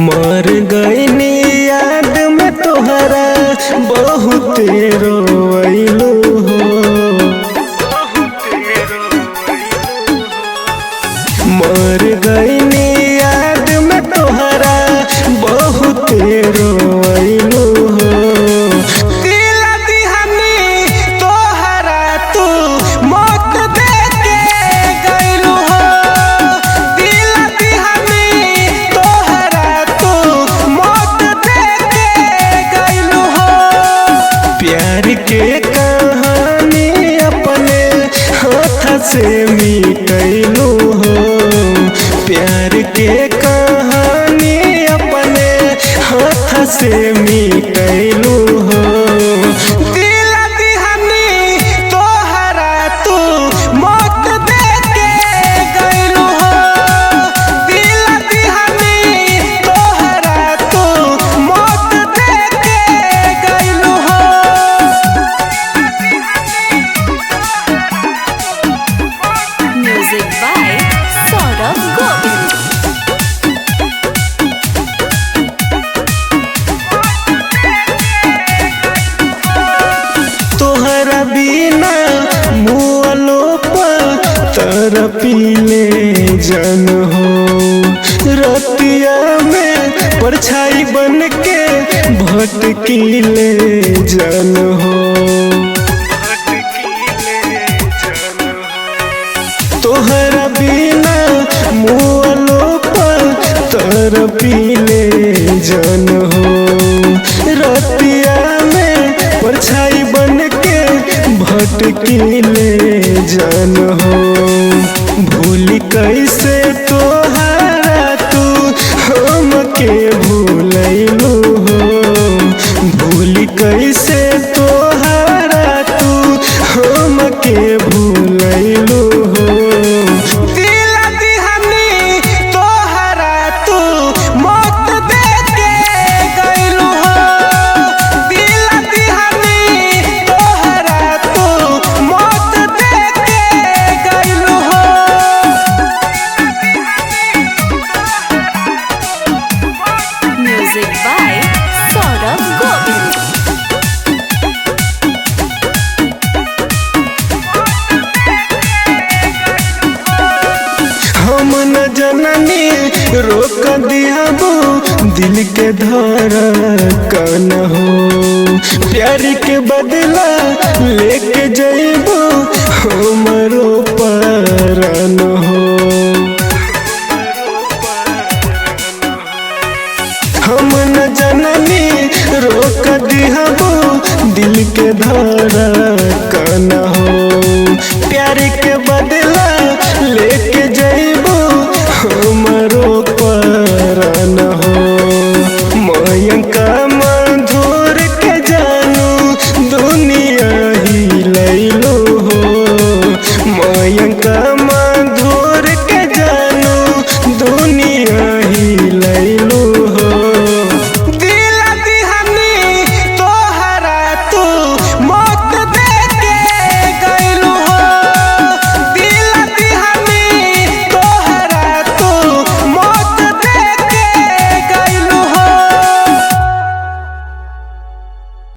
मर गईनी याद में तोहरा बहुत रोइलू हो। मर गईनी याद में तोहरा बहुत रोइलू हो। दिला दिहनी तोहरा तू मौत देके गइलू हो। दिला दिहनी तोहरा तू मौत देके गइलू हो। प्यार के कहानी अपने हाथ से मिटैलू हो। प्यार के कहानी अपने हाथ से मिटैलू हो। दिला दिहनी तोहरा तू मौत देके गइलू हो। दिला दिहनी तोहरा तू मौत देके गइलू हो। Music by Saurabh Govind. तोहरा बिना मुआलो पर तरपीले जन हो। रतिया में परछाई बन के भटकीले जन हो। तोहरा बिना मुआलो पर तरपीले जन हो। रतिया में परछाई बन के भटकीले जन हो। भूल कैसे तोहरा तू हमके भूलैलू हो। भूल कैसे तोहरा तू हमके भूलैलू हो। दिला दिहनी तोहरा तू मौत देके गइलू हो। दिला दिहनी तोहरा तू मौत देके गइलू हो। Music by Saurabh Govind. हम न जननी रोक दियाबू दिल के धड़कन हो। प्यार के बदला लेके जइबू हमरो परान हो। हम न जननी रोक दियाबू दिल के धड़कन